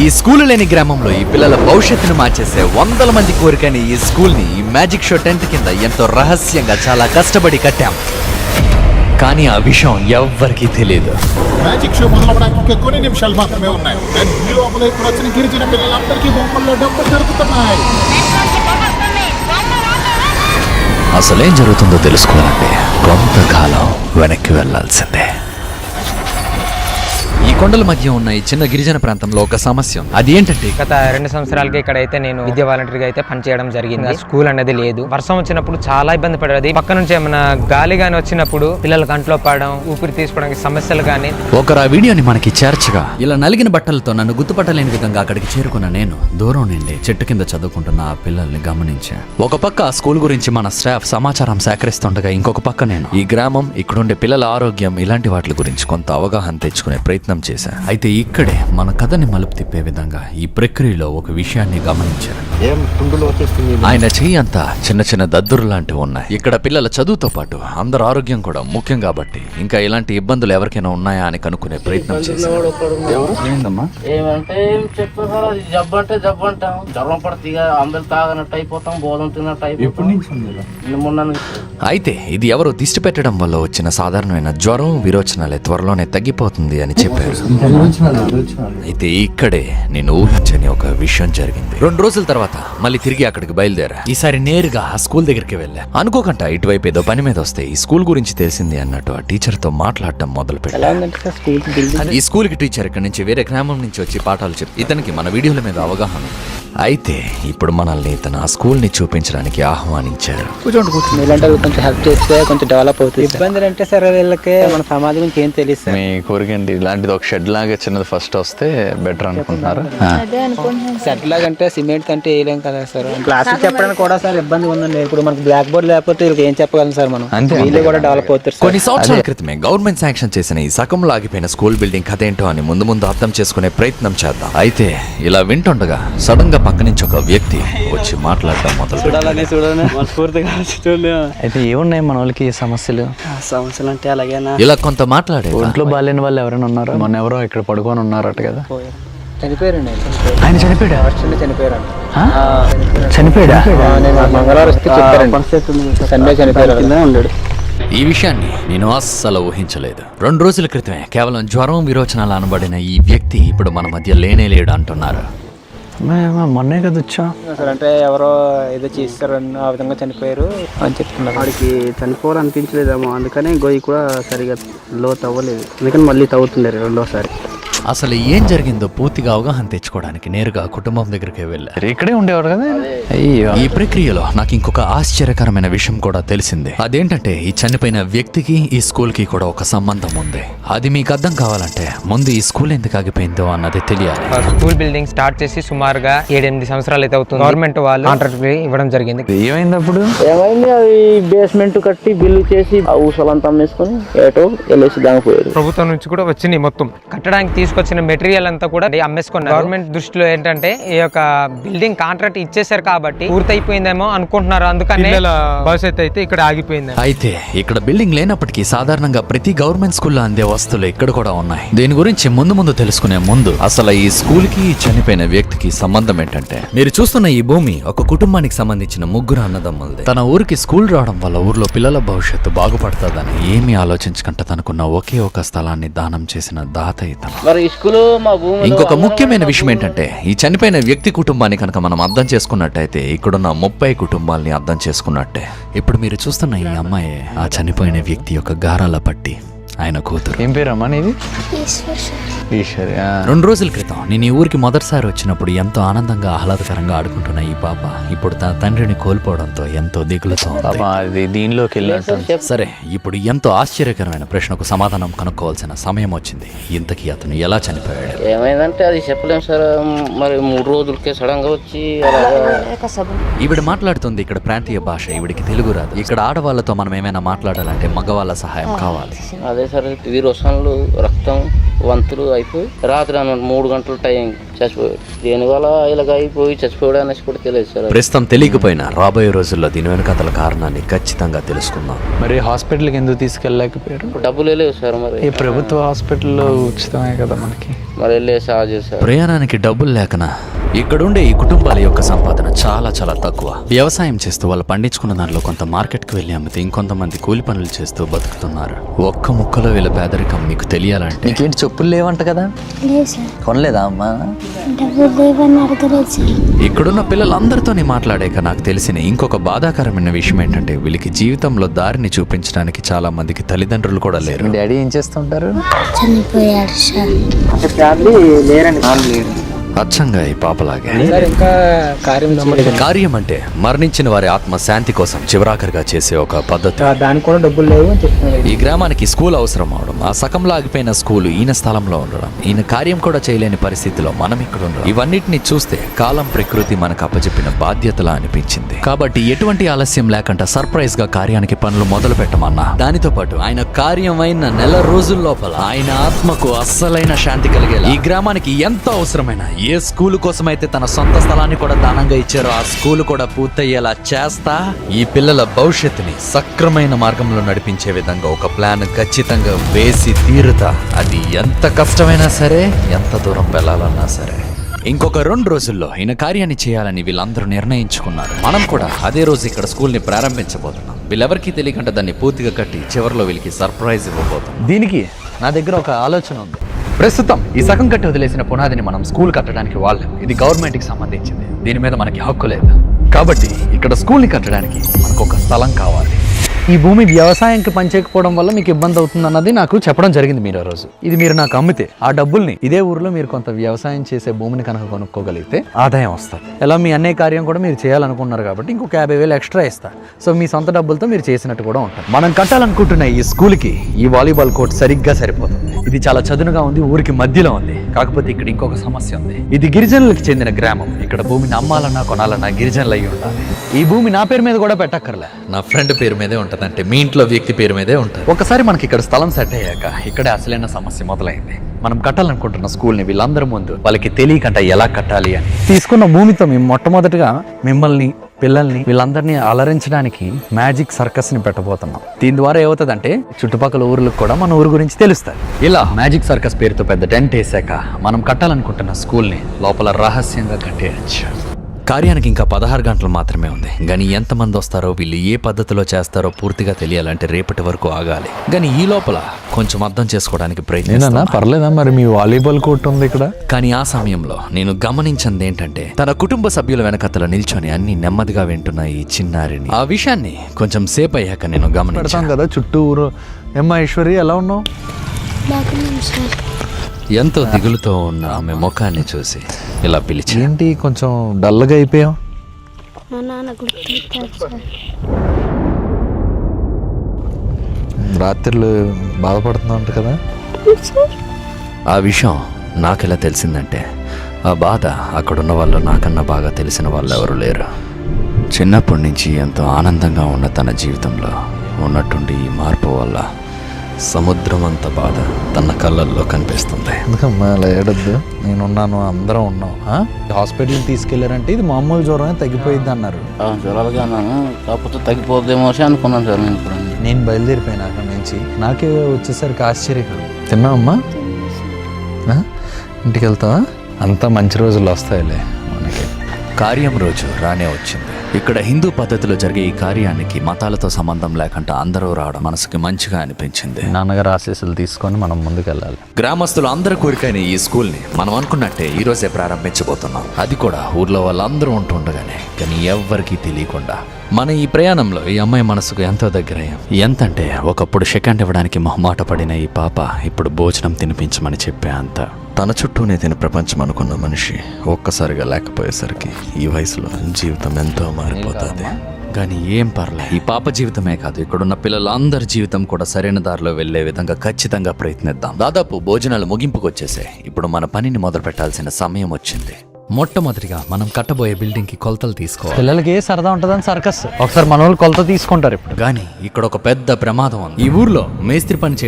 ఈ స్కూల్ లేని గ్రామంలో ఈ పిల్లల భవిష్యత్తును మార్చేసే వందల మంది కోరికని ఈ స్కూల్ ని ఈ మ్యాజిక్ షో టెంట్ కింద ఎంతో రహస్యంగా చాలా కష్టపడి కట్టాం. కానీ ఆ విషయం ఎవ్వరికీ తెలియదు. మ్యాజిక్ షో మొదలవడానికి కొన్ని నిమిషాలు మాత్రమే ఉన్నాయి. ఈ లోపల ఇప్పుడు వచ్చిన గిరిజన పిల్లలందరికీ బొమ్మల్లో డబ్బులు జరుగుతున్నాయి. అసలేం జరుగుతుందో తెలుసుకోవాలంటే కొంతకాలం వెనక్కి వెళ్లాల్సిందే. ఈ కొండల మధ్య ఉన్న ఈ చిన్న గిరిజన ప్రాంతంలో ఒక సమస్య ఉంది. అది ఏంటంటే గత 2 సంవత్సరాలకి ఇక్కడైతే నేను విద్యా వాలంటీర్గా అయితే పనిచేయడం జరిగింది. స్కూల్ అనేది లేదు. వర్షం వచ్చినప్పుడు చాలా ఇబ్బంది పడేది. పక్క నుంచి ఏమైనా గాలి గాని వచ్చినప్పుడు పిల్లలు కంట్లో పడడం, ఊపిరి తీసుకోవడానికి సమస్యలు గానీ. ఒకరు ఆ వీడియోని మనకి చేర్చగా ఇలా నలిగిన బట్టలతో నన్ను గుర్తుపట్టలేని విధంగా అక్కడికి చేరుకున్న నేను దూరం నుండి చెట్టు కింద చదువుకుంటున్న ఆ పిల్లల్ని గమనించా. ఒక పక్క ఆ స్కూల్ గురించి మన స్టాఫ్ సమాచారం సేకరిస్తుండగా ఇంకొక పక్క నేను ఈ గ్రామం, ఇక్కడుండే పిల్లల ఆరోగ్యం ఇలాంటి వాటి గురించి కొంత అవగాహన తెచ్చుకునే ప్రయత్నం చేశా. అయితే ఇక్కడే మన కథని మలుపు తిప్పే విధంగా ఈ ప్రక్రియలో ఒక విషయాన్ని గమనించాను. ఆయన చెయ్యి అంతా చిన్న చిన్న దద్దురు లాంటివి ఉన్నాయి. ఇక్కడ పిల్లల చదువుతో పాటు అందరు ఆరోగ్యం కూడా ముఖ్యం కాబట్టి ఇంకా ఇలాంటి ఇబ్బందులు ఎవరికైనా ఉన్నాయా అని కనుక్కునే ప్రయత్నం చేశాను. ఏమంటే జబ్బు అంటే జబ్బు అంటాం, జ్వరం పడితే అందరు తాగనట్టు అయిపోతాం, బోధం తిన్నట్టు అయిపోతాం. అయితే ఇది ఎవరో దిష్టి పెట్టడం వల్ల వచ్చిన సాధారణమైన జ్వరం, విరోచనాలే త్వరలోనే తగ్గిపోతుంది అని చెప్పారు. అయితే ఇక్కడే నేను ఊహించని ఒక విషయం జరిగింది. 2 రోజుల తర్వాత మళ్ళీ తిరిగి అక్కడికి బయలుదేరా. ఈసారి నేరుగా ఆ స్కూల్ దగ్గరికి వెళ్ళా. అనుకోకుండా ఇటువైపు ఏదో పని మీద వస్తే ఈ స్కూల్ గురించి తెలిసింది అన్నట్టు ఆ టీచర్ తో మాట్లాడటం మొదలు పెట్టా. ఈ స్కూల్ కి టీచర్ ఇక్కడ నుంచి వేరే గ్రామం నుంచి వచ్చి పాఠాలు చెప్పి ఇతనికి మన వీడియోల మీద అవగాహన. అయితే ఇప్పుడు మనల్ని ఇతను ఆ స్కూల్ ని చూపించడానికి ఆహ్వానించారు. ఇలాంటి కొంచెం హెల్ప్ చేస్తే కొంచెం డెవలప్ అవుతుంది. ఇబ్బందులు అంటే సరే వీళ్ళకి మన సమాజం గురించి ఏం తెలియదు. మీ కోరికండి ఇలాంటిది ఒక షెడ్ లాగా చిన్నది ఫస్ట్ వస్తే బెటర్ అనుకుంటున్నారు. షెడ్ లాగా అంటే సిమెంట్ అంటే వేయలేం కదా సార్. క్లాసులు చెప్పడానికి కూడా సార్ ఇబ్బంది ఉందండి. ఇప్పుడు మనకు బ్లాక్ బోర్డ్ లేకపోతే వీళ్ళకి ఏం చెప్పగలం సార్ మనం. వీళ్ళు కూడా డెవలప్ అవుతారు. కొన్ని సంవత్సరాల క్రితమే గవర్నమెంట్ శాంక్షన్ చేసిన ఈ సగంలో ఆగిపోయిన స్కూల్ బిల్డింగ్ కథ ఏంటో అని ముందు ముందు అర్థం చేసుకునే ప్రయత్నం చేద్దాం. అయితే ఇలా వింటుండగా సడన్ గా పక్క నుంచి ఒక వ్యక్తి వచ్చి మాట్లాడడం మొదలు. అయితే ఏమున్నాయి మన వాళ్ళకి సమస్యలు అంటే అలాగేనా ఇలా కొంత మాట్లాడే ఒంట్లో బాగాలేని వాళ్ళు ఎవరైనా ఉన్నారా? మొన్న ఎవరో ఇక్కడ పడుకొని ఉన్నారట కదా. చనిపోయారండి. ఆయన చనిపోయాడు. చనిపోయాడా? మంగళవారం వస్తే చెప్పారండి. సండే చనిపోయారు. ఈ విషయాన్ని నేను అస్సలు ఊహించలేదు. 2 రోజుల క్రితమే కేవలం జ్వరం, విరోచనాలు అనబడిన ఈ వ్యక్తి ఇప్పుడు మన మధ్య లేనే లేడు అంటున్నారు. మొన్నే కదా వచ్చా సార్. అంటే ఎవరో ఏదో చేస్తారని ఆ విధంగా చనిపోయారు అని చెప్తున్నారు. వాడికి చనిపోవాలనిపించలేదేమో, అందుకనే గొయ్యి కూడా సరిగా లోతు అవ్వలేదు. అందుకని మళ్ళీ తవ్వుతుండారు రెండోసారి. అసలు ఏం జరిగిందో పూర్తిగా అవగాహన తెచ్చుకోవడానికి నేరుగా కుటుంబం దగ్గరికి వెళ్ళారు. ఇక్కడే ఉండేవారు కదా. ఈ ప్రక్రియలో నాకు ఇంకొక ఆశ్చర్యకరమైన విషయం కూడా తెలిసింది. అదేంటంటే ఈ చనిపోయిన వ్యక్తికి ఈ స్కూల్ కి కూడా ఒక సంబంధం ఉంది. అది మీకు అర్థం కావాలంటే ముందు ఈ స్కూల్ ఎందుకు ఆగిపోయిందో అన్నది తెలియాలి. స్కూల్ బిల్డింగ్ స్టార్ట్ చేసి సుమారుగా 7-8 సంవత్సరాలు అయితే అవుతుంది. గవర్నమెంట్ వాళ్ళు కాంట్రాక్ట్ ఇవ్వడం జరిగింది. ఏమైంది అప్పుడు? ఏమైంది, అది బేస్మెంట్ కట్టి బిల్లు చేసి ఆ ఊసలంతా అమ్మేసుకొని ఏటో వెళ్ళేసి దాగిపోయారు. ప్రభుత్వం నుంచి కూడా వచ్చినాయి. మొత్తం కట్టడానికి తీసుకొచ్చిన మెటీరియల్ అంతా కూడా అమ్మేసుకున్నారు. గవర్నమెంట్ దృష్టిలో ఏంటంటే ఈ యొక్క బిల్డింగ్ కాంట్రాక్ట్ ఇచ్చేసారు కాబట్టి పూర్తయిపోయిందేమో అనుకుంటున్నారు. అందుకని భవిష్యత్తు అయితే ఇక్కడ ఆగిపోయింది. అయితే ఇక్కడ బిల్డింగ్ లేనప్పటికీ సాధారణంగా ప్రతి గవర్నమెంట్ స్కూల్లో అందే వస్తువులు ఇక్కడ కూడా ఉన్నాయి. దీని గురించి ముందు తెలుసుకునే ముందు అసలు ఈ స్కూల్ కి చనిపోయిన వ్యక్తికి సంబంధం ఏంటంటే, మీరు చూస్తున్న ఈ భూమి ఒక కుటుంబానికి సంబంధించిన 3 అన్నదమ్ములది. తన ఊరికి స్కూల్ రావడం వల్ల ఊర్లో పిల్లల భవిష్యత్తు బాగుపడుతుందని ఏమీ ఆలోచించకుండా తనకున్న ఒకే ఒక స్థలాన్ని దానం చేసిన దాత ఇతను. ఇంకొక ముఖ్యమైన విషయం ఏంటంటే, ఈ చనిపోయిన వ్యక్తి కుటుంబాన్ని కనుక మనం అర్థం చేసుకున్నట్టయితే ఇక్కడున్న 30 కుటుంబాలని అర్థం చేసుకున్నట్టే. ఇప్పుడు మీరు చూస్తున్న ఈ అమ్మాయి ఆ చనిపోయిన వ్యక్తి యొక్క గారాల పట్టి ఆయన కూతురు. ఏం పేరమ్మా నీది? ఈశ్వరి. 2 రోజుల క్రితం నేను ఈ ఊరికి మొదటిసారి వచ్చినప్పుడు ఎంతో ఆనందంగా ఆహ్లాదకరంగా ఆడుకుంటున్న ఈ పాప ఇప్పుడు తన తండ్రిని కోల్పోవడంతో ఎంతో దిగులుతో అది దీనిలోకి వెళ్ళినట్టు. సరే, ఇప్పుడు ఎంతో ఆశ్చర్యకరమైన ప్రశ్నకు సమాధానం కనుక్కోవాల్సిన సమయం వచ్చింది. ఇంతకీ అతను ఎలా చనిపోయాడు? ఏమైందంటే అది చెప్పలేం సార్. మరి 3 రోజులకే సడన్ గా వచ్చి ఈవిడ మాట్లాడుతుంది ఇక్కడ ప్రాంతీయ భాష. ఈవిడికి తెలుగు రాదు. ఇక్కడ ఆడవాళ్లతో మనం ఏమైనా మాట్లాడాలంటే మగవాళ్ళ సహాయం కావాలి. అదే సార్, విరోచనలు, రక్తం, వంతులు అయిపోయి రాత్రి అన్నట్టు 3 గంటల టైం చచ్చిపోయాడు. దేనివల్ల ఇలాగ అయిపోయి చచ్చిపోయాడు అనేసి కూడా తెలియదు సార్. ప్రస్తుతం తెలియకపోయినా రాబోయే రోజుల్లో దీని వెనకాతల కారణాన్ని ఖచ్చితంగా తెలుసుకుందాం. మరి హాస్పిటల్కి ఎందుకు తీసుకెళ్ళలేకపోయారు? డబ్బులు లేవు సార్. మరి ఈ ప్రభుత్వ హాస్పిటల్లో ఉచితమే కదా మనకి. మరి వెళ్ళే సాగు సార్. ప్రయాణానికి డబ్బులు లేకనా ఇక్కడుండే ఈ కుటుంబాల యొక్క సంపాదన చాలా చాలా తక్కువ. వ్యవసాయం చేస్తూ వాళ్ళు పండించుకున్న దానిలో కొంత మార్కెట్కి వెళ్ళి అమ్మితే ఇంకొంతమంది కూలి పనులు చేస్తూ బతుకుతున్నారు. ఒక్క ముక్కలో వీళ్ళ పేదరికం మీకు తెలియాలంటే నీకేంటి చెప్పులు లేవంట కదా? లేదు సార్. కొనలేదా అమ్మా? డబ్బులు లేవని అడగలేదు సార్. ఇక్కడున్న పిల్లలందరితోని మాట్లాడాక నాకు తెలిసిన ఇంకొక బాధాకరమైన విషయం ఏంటంటే వీళ్ళకి జీవితంలో దారిని చూపించడానికి చాలా మందికి తల్లిదండ్రులు కూడా లేరు. డాడీ ఏం చేస్తుంటారు? చనిపోయాడు సార్. అంటే ఫ్యామిలీ లేరండి. లేరు అచ్చంగా ఈ పాపలాగే. సార్ ఇంకా కార్యం అంటే మరణించిన వారి ఆత్మ శాంతి కోసం చివరాఖరిగా చేసే ఒక పద్ధతి. దానికి కూడా డబ్బులు లేవు అని చెప్తున్నారు. ఈ గ్రామానికి స్కూల్ అవసరం అవడం, ఆ సకంలో ఆగిపోయిన స్కూలు ఈయన స్థలంలో ఉండడం, ఈయన కార్యం కూడా చేయలేని పరిస్థితిలో మనం ఇక్కడ ఉండడం, ఇవన్నిటిని చూస్తే కాలం ప్రకృతి మనకు అప్పచెప్పిన బాధ్యతలా అనిపించింది. కాబట్టి ఎటువంటి ఆలస్యం లేకుండా సర్ప్రైజ్ గా కార్యానికి పనులు మొదలు పెట్టమన్నా, దానితో పాటు ఆయన కార్యం అయిన నెల రోజుల లోపల ఆయన ఆత్మకు అస్సలైన శాంతి కలిగేలా ఈ గ్రామానికి ఎంత అవసరమైన ఏ స్కూలు కోసమైతే తన సొంత స్థలాన్ని కూడా దానంగా ఇచ్చారో ఆ స్కూలు కూడా పూర్తయ్యేలా చేస్తా ఈ పిల్లల భవిష్యత్తుని సక్రమైన మార్గంలో నడిపించే విధంగా ఒక ప్లాన్ ఖచ్చితంగా వేసి తీరుతా. అది ఎంత కష్టమైనా సరే, ఎంత దూరం వెళ్ళాలన్నా సరే. ఇంకొక 2 రోజుల్లో ఈయన కార్యాన్ని చేయాలని వీళ్ళందరూ నిర్ణయించుకున్నారు. మనం కూడా అదే రోజు ఇక్కడ స్కూల్ని ప్రారంభించబోతున్నాం. వీళ్ళెవరికీ తెలియకుండా దాన్ని పూర్తిగా కట్టి చివరిలో వీళ్ళకి సర్ప్రైజ్ ఇవ్వబోతున్నాం. దీనికి నా దగ్గర ఒక ఆలోచన ఉంది. ప్రస్తుతం ఈ సగం కట్టి వదిలేసిన పునాదిని మనం స్కూల్ కట్టడానికి వాళ్ళం. ఇది గవర్నమెంట్కి సంబంధించింది. దీని మీద మనకి హక్కు లేదు. కాబట్టి ఇక్కడ స్కూల్ని కట్టడానికి మనకు ఒక స్థలం కావాలి. ఈ భూమి వ్యవసాయానికి పనిచేయకపోవడం వల్ల మీకు ఇబ్బంది అవుతుంది అన్నది నాకు చెప్పడం జరిగింది మీరు ఆ రోజు. ఇది మీరు నాకు అమ్మితే ఆ డబ్బుల్ని ఇదే ఊర్లో మీరు కొంత వ్యవసాయం చేసే భూమిని కనుక కొనుక్కోగలిగితే ఆదాయం వస్తుంది. ఎలా మీ అన్నయ్య కార్యం కూడా మీరు చేయాలనుకున్నారు కాబట్టి ఇంకొక 50,000 ఎక్స్ట్రా ఇస్తా. సో మీ సొంత డబ్బులతో మీరు చేసినట్టు కూడా ఉంటుంది. మనం కట్టాలనుకుంటున్న ఈ స్కూల్కి ఈ వాలీబాల్ కోర్ట్ సరిగ్గా సరిపోతుంది. ఇది చాలా చదునుగా ఉంది, ఊరికి మధ్యలో ఉంది. కాకపోతే ఇక్కడ ఇంకొక సమస్య ఉంది. ఇది గిరిజనులకు చెందిన గ్రామం. ఇక్కడ భూమిని అమ్మాలన్నా కొనాలన్నా గిరిజనులు అయ్యి ఉండాలి. ఈ భూమి నా పేరు మీద కూడా పెట్టక్కర్లే, నా ఫ్రెండ్ పేరు మీదే ఉంటుంది. అంటే మీ ఇంట్లో వ్యక్తి పేరు మీదే ఉంటుంది. ఒకసారి మనకి ఇక్కడ స్థలం సెట్ అయ్యాక ఇక్కడే అసలైన సమస్య మొదలైంది. మనం కట్టాలనుకుంటున్న స్కూల్ని వీళ్ళందరి ముందు వాళ్ళకి తెలియకుండా ఎలా కట్టాలి అని తీసుకున్న భూమితో మేము మొట్టమొదటిగా మిమ్మల్ని, పిల్లల్ని, వీళ్ళందరినీ అలరించడానికి మ్యాజిక్ సర్కస్ ని పెట్టబోతున్నాం. దీని ద్వారా ఏమవుతుందంటే చుట్టుపక్కల ఊర్లకు కూడా మన ఊరు గురించి తెలుస్తుంది. ఇలా మ్యాజిక్ సర్కస్ పేరుతో పెద్ద టెంట్ వేసాక మనం కట్టాలనుకుంటున్న స్కూల్ని లోపల రహస్యంగా కట్టేయచ్చు. కార్యానికి ఇంకా 16 గంటలు మాత్రమే ఉంది. కానీ ఎంతమంది వస్తారో, వీళ్ళు ఏ పద్ధతిలో చేస్తారో పూర్తిగా తెలియాలంటే రేపటి వరకు ఆగాలి. కానీ ఈ లోపల కొంచెం అర్థం చేసుకోవడానికి ప్రయత్నిస్తున్నా. పర్లేదా? మరి మీ వాలీబాల్ కోర్ట్ ఉంది ఇక్కడ. కానీ ఆ సమయంలో నేను గమనించింది ఏంటంటే తన కుటుంబ సభ్యుల వెనకతల నిల్చొని అన్ని నెమ్మదిగా వింటున్న ఈ చిన్నారిని. ఆ విషయాన్ని కొంచెం సేపు అయ్యాక నేను గమనించాను కదా చుట్టూ ఊరు. ఏమ్మా ఐశ్వర్య, ఎలా ఉన్నావు? ఎంతో దిగులుతో ఉన్న ఆమె ముఖాన్ని చూసి ఇలా పిలిచి, ఏంటి కొంచెం డల్గా అయిపోయావు? మా నాన్న గుర్తొచ్చారు సార్. రాత్రులు బాధపడుతున్నావు కదా? ఆ విషయం నాకెలా తెలిసిందంటే ఆ బాధ అక్కడున్న వాళ్ళు నాకన్నా బాగా తెలిసిన వాళ్ళు ఎవరు లేరు. చిన్నప్పటి నుంచి ఎంతో ఆనందంగా ఉన్న తన జీవితంలో ఉన్నట్టుండి ఈ మార్పు వల్ల సముద్రం అంత బాధ తన కళ్ళల్లో కనిపిస్తుంది. ఎందుకమ్మా అలా ఏడద్దు, నేనున్నాను, అందరం ఉన్నాం. హాస్పిటల్కి తీసుకెళ్లారంటే ఇది మామూలు జ్వరమే, తగ్గిపోయింది అన్నారు. జ్వరాలుగా అన్నాను, కాకపోతే తగ్గిపోద్దేమో అనుకున్నాను సార్. నేను బయలుదేరిపోయినా అక్కడి నుంచి. నాకే వచ్చేసరికి ఆశ్చర్యం. తిన్నావమ్మా? ఇంటికి వెళ్తావా? అంతా మంచి రోజులు వస్తాయిలే మనకి. కార్యం రోజు రానే వచ్చింది. ఇక్కడ హిందూ పద్ధతిలో జరిగే ఈ కార్యానికి మతాలతో సంబంధం లేకుండా అందరూ రావడం మనసుకి మంచిగా అనిపించింది. నాన్నగారు ఆశీస్సులు తీసుకొని మనం ముందుకెళ్ళాలి. గ్రామస్తులు అందరూ కోరికైన ఈ స్కూల్ని మనం అనుకున్నట్టే ఈ రోజే ప్రారంభించబోతున్నాం. అది కూడా ఊర్లో వాళ్ళందరూ ఉంటుండగానే. కానీ ఎవ్వరికీ తెలియకుండా మన ఈ ప్రయాణంలో ఈ అమ్మాయి మనసుకు ఎంతో దగ్గరయ్యాం. ఎంతంటే ఒకప్పుడు సెకండ్ ఇవ్వడానికి మొహమాట పడిన ఈ పాప ఇప్పుడు భోజనం తినిపించమని చెప్పే అంత. తన చుట్టూనే తిని ప్రపంచం అనుకున్న మనిషి ఒక్కసారిగా లేకపోయేసరికి ఈ వయసులో జీవితం ఎంతో మారిపోతుంది. కానీ ఏం పర్లే, ఈ పాప జీవితమే కాదు, ఇక్కడున్న పిల్లలందరి జీవితం కూడా సరైన దారిలో వెళ్లే విధంగా ఖచ్చితంగా ప్రయత్నిద్దాం. దాదాపు భోజనాలు ముగింపుకు వచ్చేసాయి. ఇప్పుడు మన పనిని మొదలు పెట్టాల్సిన సమయం వచ్చింది. మొట్టమొదటిగా మనం కట్టబోయే బిల్డింగ్ కి కొలతలు తీసుకోవాలి. పిల్లలకి ఏ సరదా ఉంటుందని సర్కస్ ఒకసారి మన వాళ్ళు కొలత తీసుకుంటారు ఇప్పుడు. కానీ ఇక్కడ ఒక పెద్ద ప్రమాదం ఉంది. ఈ ఊర్లో మేస్త్రి పని